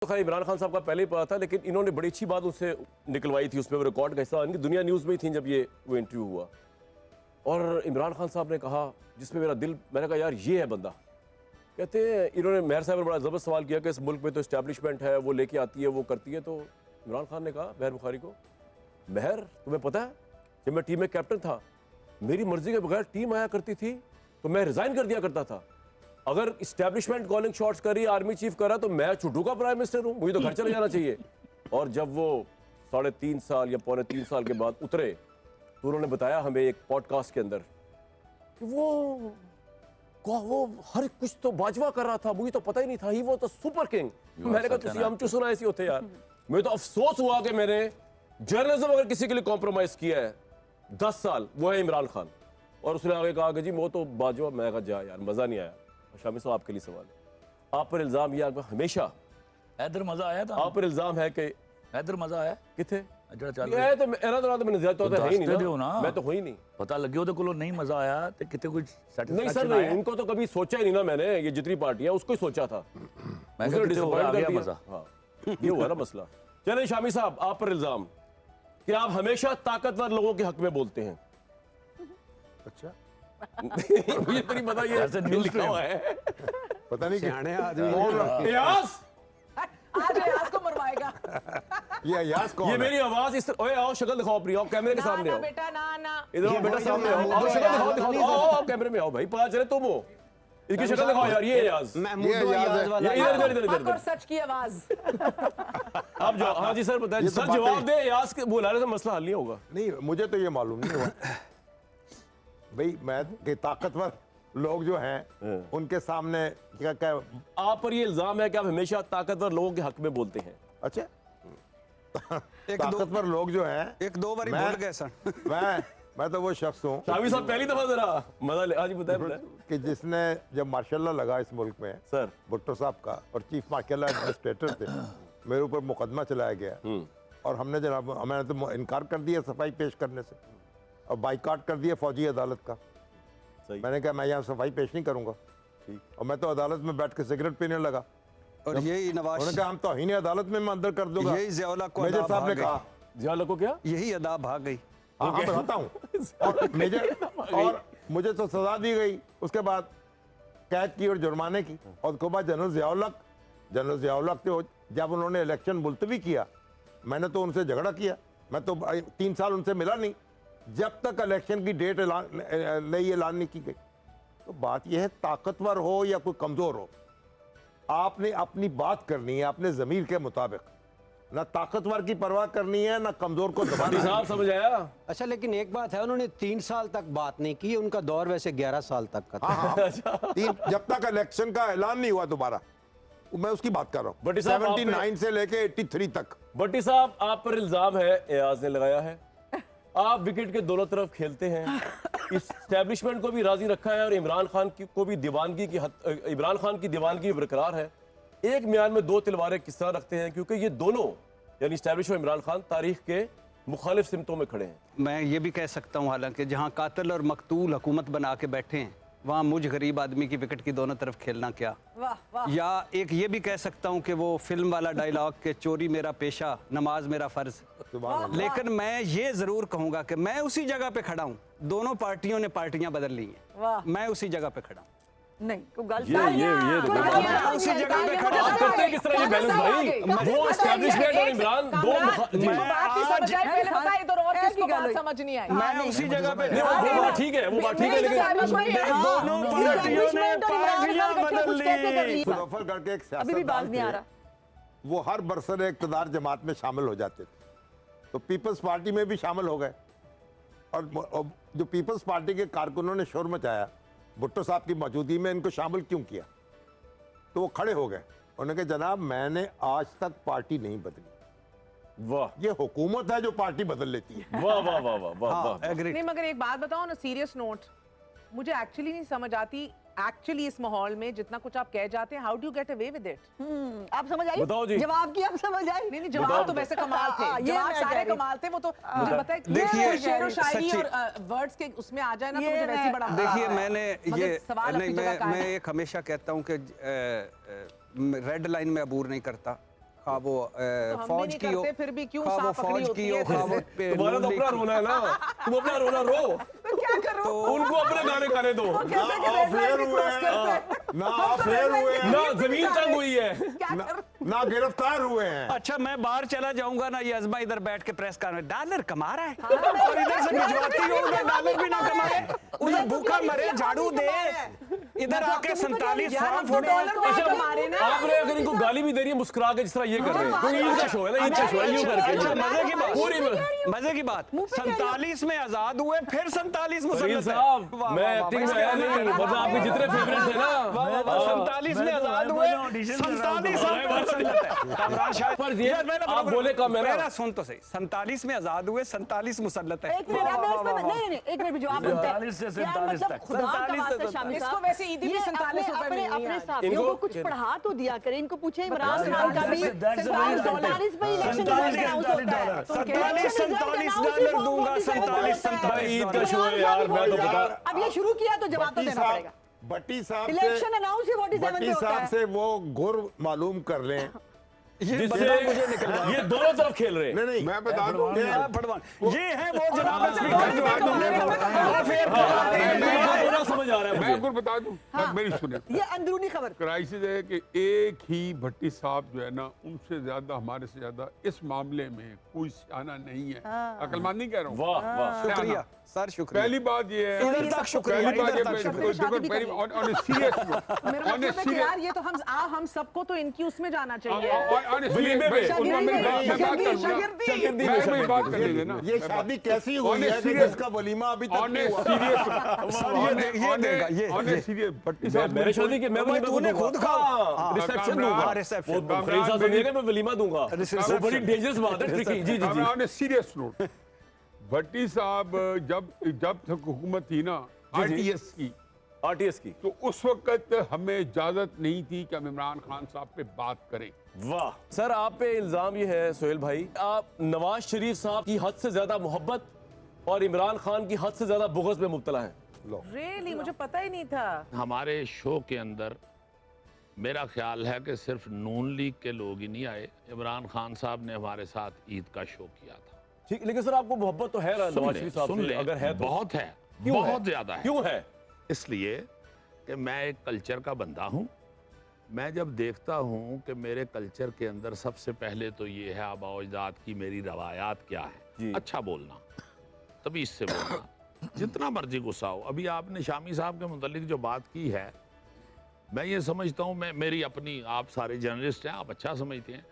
तो खैर इमरान खान साहब का पहले ही पता था, लेकिन इन्होंने बड़ी अच्छी बात उससे निकलवाई थी, उसमें वो रिकॉर्ड का हिस्सा, इनकी दुनिया न्यूज़ में ही थी जब वो इंटरव्यू हुआ। और इमरान खान साहब ने कहा, जिसमें मेरा दिल, मैंने कहा यार ये है बंदा। कहते हैं इन्होंने मेहर साहब ने बड़ा ज़बरदस्त सवाल किया कि इस मुल्क में तो इस्टेब्लिशमेंट है, वो लेके आती है, वो करती है। तो इमरान खान ने कहा मेहर बुखारी को, मेहर तुम्हें पता है जब मैं टीम में कैप्टन था, मेरी मर्जी के बगैर टीम आया करती थी तो मैं रिजाइन कर दिया करता था। अगर इस्टेब्लिशमेंट कॉलिंग शॉट्स कर रही, आर्मी चीफ कर रहा, तो मैं छुट्टू का प्राइम मिनिस्टर हूँ, मुझे तो घर चले जाना चाहिए। और जब वो 3.5 साल या 3.25 साल के बाद उतरे तो उन्होंने बताया हमें एक पॉडकास्ट के अंदर कि वो हर कुछ तो बाजवा कर रहा था, मुझे तो पता ही नहीं था, ही वो तो सुपर किंग। मैंने कहा तुसी हम चुस सुना ऐसी होते यार। मुझे तो अफसोस हुआ कि मैंने जर्नलिज्म अगर किसी के लिए कॉम्प्रोमाइज किया है 10 साल, वो है इमरान खान। और उसने आगे कहा कि जी वो तो बाजवा। मैं कहा जा यार मजा नहीं आया। शामी साहब आपके लिए सवाल है, आप पर इल्जाम ये हमेशा हैदर मजा आया था, आप पर इल्जाम है कि हैदर मजा आया किथे ਜਿਹੜਾ ਚੱਲ ਇਹ ਤਾਂ ਇਹਨਾਂ ਦਾ ਮੈਨੂੰ ਜ਼ਿਆਦਾ ਤਾਂ है ही नहीं ना मैं तो हुई नहीं पता लगे ਉਹਦੇ ਕੋਲੋਂ नहीं मजा आया तो कितने कुछ नहीं सैटिस्फैक्शन सर नहीं, इनको तो कभी सोचा ही नहीं ना मैंने, ये जितनी पार्टी है उसको ही सोचा था। मैं उसने कितने हो disappoint गया कर दिया। मजा। हाँ, ये हुआ ना मसला। चलें शामी साहब, आप पर इल्जाम कि आप हमेशा ताकतवर लोगों के हक में बोलते हैं। अच्छा मुझे तो नहीं पता ये ऐसे न्यूज़ लिखा हुआ है। पता नहीं सियाने आदमी इयास, आज अयाज को मरवाएगा। ये अयाज कौन ये है? मेरी आवाज इस ओए आओ शक्ल दिखाओ अपनी, आओ कैमरे के सामने ना आओ, बेटा ना ना। इधर आओ बेटा सामने आओ, आओ शक्ल दिखाओ दिखाओ, आओ कैमरे में आओ भाई, पता चले तुम हो। इसकी शक्ल दिखाओ यार, ये इयाज, महमूद ये याद है। वाला ये इधर इधर हक इधर और सच की आवाज। आप जो हाँ जी सर बताएं, ये तो सर बातें- जवाब दे, इयाज के बुलाने से मसला हल नहीं होगा। नहीं, मुझे तो ये मालूम नहीं हुआ भाई, मैं कि ताकतवर लोग जो हैं उनके सामने क्या क्या। आप पर ये इल्जाम है कि आप हमेशा ताकतवर लोगों के हक में बोलते हैं। अच्छा, एक दो ताकतवर लोग जो हैं, एक दो बारी मैं- भूल गए सर। मैं तो वो शख्स हूँ शामी साहब पहली दफा जरा मजा ले, आज बताए कि जिसने जब मार्शल लगा इस मुल्क में सर। भुट्टो साहब का, और चीफ मार्शल एडमिनिस्ट्रेटर थे, मेरे ऊपर मुकदमा चलाया गया और हमने जनाब मैंने तो इनकार कर दिया सफाई पेश करने से और बाइकाट कर दिया फौजी अदालत का। सही। मैंने कहा मैं यहाँ सफाई पेश नहीं करूंगा, ठीक। और मैं तो अदालत में बैठ के सिगरेट पीने लगा। और यही उन्होंने नवाज, कहा हम तो ही अदालत में मैं अंदर कर दूंगा। यही ज़ियाउल्लाह को मेजर अदा साहब ने भाग कहा जिया को क्या यही अदा भाग गई। हाँ हाँ बताता हूँ, और और मुझे तो सजा दी गई, उसके बाद कैद की और जुर्माने की। और उसके बाद जनरल ज़ियाउल्लाह थे, जब उन्होंने इलेक्शन मुलतवी किया, मैंने तो उनसे झगड़ा किया, मैं तो 3 साल उनसे मिला नहीं जब तक इलेक्शन की डेट नई ऐलान नहीं की गई। तो बात यह है, ताकतवर हो या कोई कमजोर हो, आपने अपनी बात करनी है अपने ज़मीर के मुताबिक, ना ताकतवर की परवाह करनी है ना कमजोर को दबाना है। साहब समझ आया। अच्छा, लेकिन एक बात है, उन्होंने 3 साल तक बात नहीं की, उनका दौर वैसे 11 साल तक का था। हाँ, जब तक इलेक्शन का ऐलान नहीं हुआ दोबारा, मैं उसकी बात कर रहा हूँ, भट्टी साहब, 79 से लेके 83 तक। भट्टी साहब आप पर इल्जाम है एयाज ने लगाया है, आप विकेट के दोनों तरफ खेलते हैं, इस्टेब्लिशमेंट को भी राजी रखा है और इमरान खान को भी दीवानगी की इमरान खान की दीवानगी बरकरार है। एक म्यान में 2 तलवारें किस तरह रखते हैं, क्योंकि ये दोनों यानी इस्टेब्लिश और इमरान खान तारीख के मुखालिफ सिमतों में खड़े हैं। मैं ये भी कह सकता हूँ, हालांकि जहाँ कातिल और मकतूल हुकूमत बना के बैठे हैं, वहाँ मुझ गरीब आदमी की विकेट की दोनों तरफ खेलना क्या। वाह वाह। या एक ये भी कह सकता हूँ कि वो फिल्म वाला डायलॉग के चोरी मेरा पेशा, नमाज मेरा फर्ज। सुभान अल्लाह। लेकिन मैं ये जरूर कहूंगा कि मैं उसी जगह पे खड़ा हूँ, दोनों पार्टियों ने पार्टियां बदल ली वाह। हैं, मैं उसी जगह पे खड़ा हूँ। नहीं कोई गलत ये देखो। मैं उसी जगह पे खड़ा हूं। आप करते हैं किस तरह ये बैलेंस भाई, वो इस्टेब्लिशमेंट और इमरान दो समझ नहीं आई। मैं उसी जगह पे नहीं, वो बात ठीक है, वो बात ठीक है, लेकिन दोनों पार्टियों ने पार्टियां बदल ली। मुजफ्फरगढ़ के एक अभी भी बात सियासतदान नहीं आ थे, रहा। वो हर बरसर इक़्तिदार जमात में शामिल हो जाते थे, तो पीपल्स पार्टी में भी शामिल हो गए। और जो पीपल्स पार्टी के कारकुनों ने शोर मचाया भुट्टो साहब की मौजूदगी में इनको शामिल क्यों किया, तो वो खड़े हो गए। उन्होंने कहा जनाब मैंने आज तक पार्टी नहीं बदली, वाह ये हुकूमत है जो पार्टी बदल लेती है। वाह वाह वाह वाह वाह हाँ, वाह। एग्री। नहीं मगर एक बात बताओ ना, सीरियस नोट, मुझे एक्चुअली नहीं समझ आती, एक्चुअली इस माहौल में जितना कुछ आप कह जाते हैं, how do you get away with it? आप समझ आई? बताओ जी। जवाब की आप समझ आई? नहीं नहीं, जवाब तो वैसे कमाल थे, ये जवाब मैं कह सारे रही थी। कमाल थे। वो तो मुझे पता है, देखिए, कोई शेर और शायरी सच्ची- और वर्ड्स के उसमें आ जाए ना, तो ये मुझे वैसे ही बड़ा देखिए, मैंने मगर ये सवाल नहीं, अपनी जगह कायम मैं है। एक हमेशा कहता हूँ कि रेड लाइन में अबूर नहीं करता, खा वो तो हम भी फौज नहीं की हो, करते, फिर भी क्यों खा वो सांप पकड़ी फौज होती की है हो, खा वो तुम्हारा तो अपना रोना है ना, तुम अपना रोना रो, तो क्या करूं? उनको अपने गाने खाने दो। वो कहते हैं कि ना रेड लाइन अफेयर भी हुए क्रॉस हैं, करते हैं। ना हम तो अफेयर रेड लाइन हुए भी हैं, ना नहीं जमीन दिखा तंग रहे। हुई है। क्या करूं? ना गिरफ्तार हुए हैं। अच्छा मैं बाहर चला जाऊंगा ना, ये अजमा इधर बैठ के प्रेस कर डॉलर कमा रहा है और इधर से भिजवाती हो, उधर डॉलर भी ना कमाए, उधर भूखा मरे झाड़ू दे, इधर आके 47 फॉर्म फोड़े। आपने अगर इनको गाली भी दे रही है मुस्कुरा के, जिस तरह ये कर रहे हैं, क्योंकि ईद का शो है ना, ईद का शो है, यूं करके अच्छा, मजे की बात, पूरी मजे की बात, 47 में आजाद हुए, फिर 47 फरीद मुसल्लत है। साहब, वाह, मैं वाह, एक्टिंग वाह, में आया नहीं, मतलब आपके जितने फेवरेट थे ना, वाह, वाह, वाह, 47 में आजाद हुए, 47 मुसल्लत है। कामरान शाह पर ये आप बोले कम है ना। पहला सुन तो सही, 47 में आजाद हुए, 47 मुसल्लत है। एक मिनट आप वाह, इस पे वाह, वाह। नहीं एक मिनट जो आप बोलते हैं 47 से यार, 47 मतलब तक। खुदा का 47 से वास्ता शामी इसको साहब, वैसे ईदी भी ये 47 रुपए अपने मिलनी अपने है। साथियों इनको- को कुछ पढ़ा तो दिया करें, इनको पूछे इमरान That's खान का भी $47 47 पे इलेक्शन अनाउंस होता है। 47 $47 दूंगा, 47 भाई ईद का शो है यार, मैं तो बता, अब ये शुरू किया तो जवाब तो भट्टी देना पड़ेगा। भट्टी साहब इलेक्शन अनाउंस ही 47 पे भट्टी होता साहब है। से वो गुर मालूम कर लें। जिससे ये दोनों तरफ खेल रहे हैं। नहीं नहीं, मैं बता दूं कि फड़वान, ये है वो जनाब स्पीकर जो है तुमने पूरा समझ आ रहा है मैं मुझे। आपको बता दूं, बस मेरी सुने। ये अंदरूनी खबर क्राइसिस है कि एक ही भट्टी साहब जो है ना, उनसे ज्यादा हमारे से ज्यादा इस मामले में कोई सियाना नहीं है। अकलमंद नहीं कह रहा हूँ, वाह वाह, शुक्रिया सर, शुक्रिया। पहली बात ये है, इधर तक शुक्रिया, पहली बात इधर तक ये शुक्रिया। शादी भी पहली करी। ऑन ए सीरियस मेरा मतलब है कि यार ये तो हम सबको तो इनकी उसमें जाना चाहिए। वलीमे में। मैं बात कर लेंगे ना, ये शादी कैसी हुई है कि serious- जिसका वलीमा अभी तक ऑन नहीं ए हुआ? सीरियस ये देगा, ये भट्टी साहब मेरे शादी के मैं भाई, तूने खुद खाओ। रिसेप्शन कामरान, दूंगा, रिसेप्शन। वो फरीद साहब सुनिएगा, मैं वलीमा दूंगा, वो बड़ी डेंजरस बात है, ट्रिकी। जी जी जी। On a serious note, Bhatti sahab जब तक हुकूमत थी ना आरटीएस की, आरटीएस की, तो उस वक्त हमें इजाजत नहीं थी कि हम इमरान खान साहब पे बात करें। वाह सर, आप पे इल्जाम ये है सोहेल भाई, आप नवाज शरीफ साहब की हद से ज्यादा मोहब्बत और इमरान खान की हद से ज्यादा बुग़्ज़ में मुब्तला है। रियली मुझे पता ही नहीं था। हमारे शो के अंदर मेरा ख्याल है कि सिर्फ नून लीग के लोग ही नहीं आए, इमरान खान साहब ने हमारे साथ ईद का शो किया था। ठीक, लेकिन सर आपको मोहब्बत तो है ना नवाज शरीफ साहब सुन से, ले, अगर है तो बहुत है, क्यों है? बहुत ज्यादा है। क्यों है? इसलिए कि मैं एक कल्चर का बंदा हूँ। मैं जब देखता हूँ कि मेरे कल्चर के अंदर सबसे पहले तो ये है आबा अजदाद की मेरी रवायात क्या जी। है, अच्छा बोलना, तभी इससे बोलना, जितना मर्जी गुस्सा हो। अभी आपने शामी साहब के मुतालिक जो बात की है, मैं ये समझता हूँ, मेरी अपनी, आप सारे जर्नलिस्ट हैं, आप अच्छा समझते हैं,